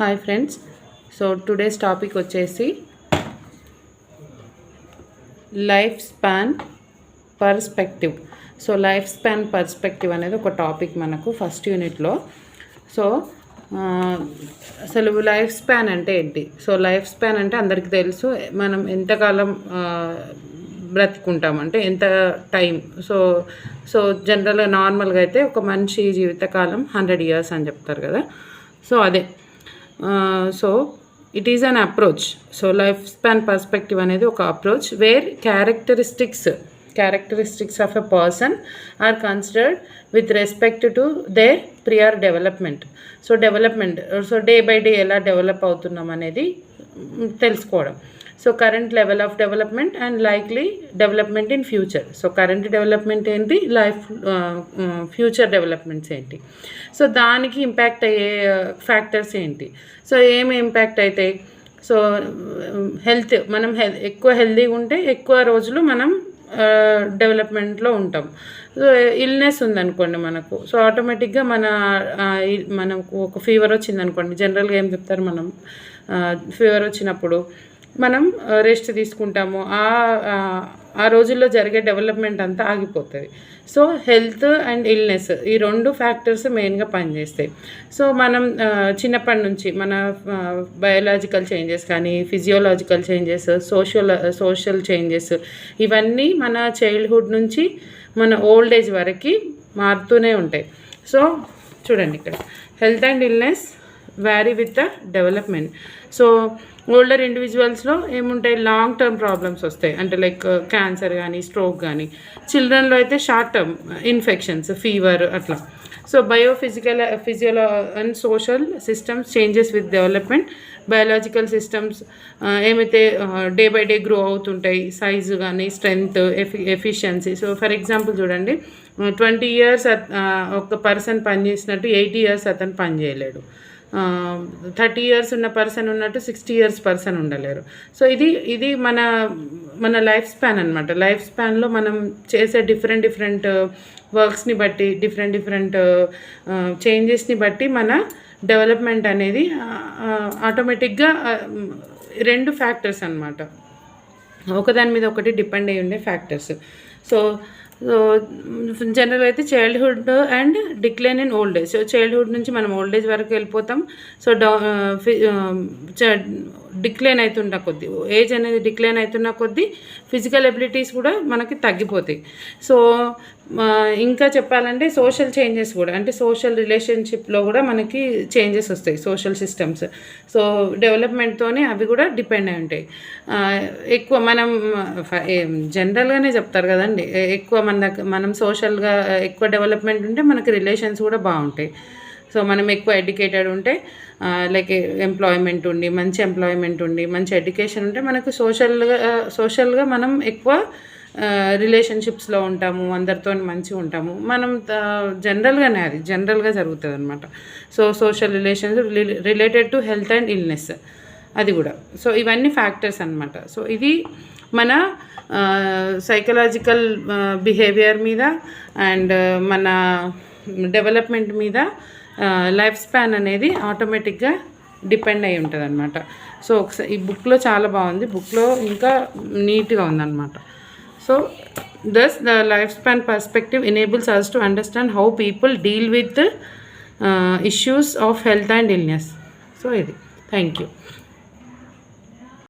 Hi friends. So today's topic వచ్చేసి life span perspective. So life span perspective అనేది ఒక topic మనకు first యూనిట్లో. సో అసలు లైఫ్ స్పాన్ అంటే ఏంటి? సో లైఫ్ స్పాన్ అంటే అందరికీ తెలుసు, మనం ఎంతకాలం బ్రతికుంటాం అంటే ఎంత టైం. సో సో జనరల్గా నార్మల్గా అయితే ఒక మనిషి జీవితకాలం 100 years అని చెప్తారు కదా. సో అదే so it is an approach. So life span perspective అనేది ఒక approach where characteristics of a person are considered with respect to their prior development. So development, so day by day ఎలా develop అవుతున్నాం అనేది తెలుసుకోవడం. So current level of development and likely development in future. So current development ఏంటి, future developments ఏంటి, so దానికి impact అయ్యే factors ఏంటి, so ఏమి ఇంపాక్ట్ అవుతాయి. సో హెల్త్, మనం ఎక్కువ హెల్తీగా ఉంటే ఎక్కువ రోజులు మనం డెవలప్మెంట్లో ఉంటాం. సో ఇల్నెస్ ఉందనుకోండి మనకు, సో ఆటోమేటిక్గా మనకు ఒక ఫీవర్ వచ్చిందనుకోండి, జనరల్గా ఏం చెప్తారు, మనం ఫీవర్ వచ్చినప్పుడు మనం రెస్ట్ తీసుకుంటాము. ఆ రోజుల్లో జరిగే డెవలప్మెంట్ అంతా ఆగిపోతుంది. సో హెల్త్ అండ్ ఇల్నెస్ ఈ రెండు ఫ్యాక్టర్స్ మెయిన్గా పనిచేస్తాయి. సో మనం చిన్నప్పటి నుంచి మన బయోలాజికల్ చేంజెస్ కానీ, ఫిజియోలాజికల్ చేంజెస్, సోషల్ చేంజెస్, ఇవన్నీ మన చైల్డ్హుడ్ నుంచి మన ఓల్డ్ ఏజ్ వరకు మారుతూనే ఉంటాయి. సో చూడండి ఇక్కడ, health and illness vary with the development. So older ఇండివిజువల్స్లో ఏముంటాయి, లాంగ్ టర్మ్ ప్రాబ్లమ్స్ వస్తాయి, అంటే లైక్ క్యాన్సర్ కానీ, స్ట్రోక్ కానీ. చిల్డ్రన్లో అయితే షార్ట్ టర్మ్ ఇన్ఫెక్షన్స్, ఫీవర్ అట్లా. సో ఫిజియోలో and social systems changes with development. Biological systems ఏమైతే డే బై డే గ్రో అవుతుంటాయి, సైజు కానీ, strength, efficiency. So for example చూడండి, 20 years ఒక పర్సన్ పనిచేసినట్టు 80 years అతను పని చేయలేడు. 30 years ఉన్న పర్సన్ ఉన్నట్టు 60 years పర్సన్ ఉండలేరు. సో ఇది మన లైఫ్ స్పాన్ అనమాట. లైఫ్ స్పాన్లో మనం చేసే డిఫరెంట్ వర్క్స్ని బట్టి, డిఫరెంట్ చేంజెస్ని బట్టి మన డెవలప్మెంట్ అనేది ఆటోమేటిక్గా రెండు ఫ్యాక్టర్స్ అనమాట, ఒకదాని మీద ఒకటి డిపెండ్ అయ్యి ఉండే ఫ్యాక్టర్స్. సో జనరల్ అయితే childhood and decline in old age. So childhood నుంచి మనం ఓల్డ్ ఏజ్ వరకు వెళ్ళిపోతాం. సో డిక్లైన్ అవుతున్న కొద్దీ, ఏజ్ అనేది డిక్లైన్ అవుతున్న కొద్దీ ఫిజికల్ ఎబిలిటీస్ కూడా మనకి తగ్గిపోతాయి. సో ఇంకా చెప్పాలంటే సోషల్ చేంజెస్ కూడా, అంటే సోషల్ రిలేషన్షిప్లో కూడా మనకి చేంజెస్ వస్తాయి, సోషల్ సిస్టమ్స్. సో డెవలప్మెంట్తోనే అవి కూడా డిపెండ్ అయి ఉంటాయి. ఎక్కువ మనం జనరల్గానే చెప్తారు కదండి, ఎక్కువ మనం సోషల్గా ఎక్కువ డెవలప్మెంట్ ఉంటే మనకి రిలేషన్స్ కూడా బాగుంటాయి. సో మనం ఎక్కువ ఎడ్యుకేటెడ్ ఉంటే, లైక్ ఎంప్లాయ్మెంట్ ఉండి, మంచి ఎంప్లాయ్మెంట్ ఉండి, మంచి ఎడ్యుకేషన్ ఉంటే మనకు సోషల్గా మనం ఎక్కువ రిలేషన్షిప్స్లో ఉంటాము, అందరితో మంచిగా ఉంటాము. మనం జనరల్గా జరుగుతుంది అనమాట. So social relations related to health and illness, అది కూడా. సో ఇవన్నీ ఫ్యాక్టర్స్ అనమాట. సో ఇది మన సైకలాజికల్ బిహేవియర్ మీద అండ్ మన డెవలప్మెంట్ మీద లైఫ్ స్పాన్ అనేది ఆటోమేటిక్గా డిపెండ్ అయి ఉంటుంది అనమాట. సో ఒకసారి ఈ బుక్లో చాలా బాగుంది, బుక్లో ఇంకా నీట్గా ఉందన్నమాట. So thus the lifespan perspective enables us to understand how people deal with issues of health and illness. So thank you.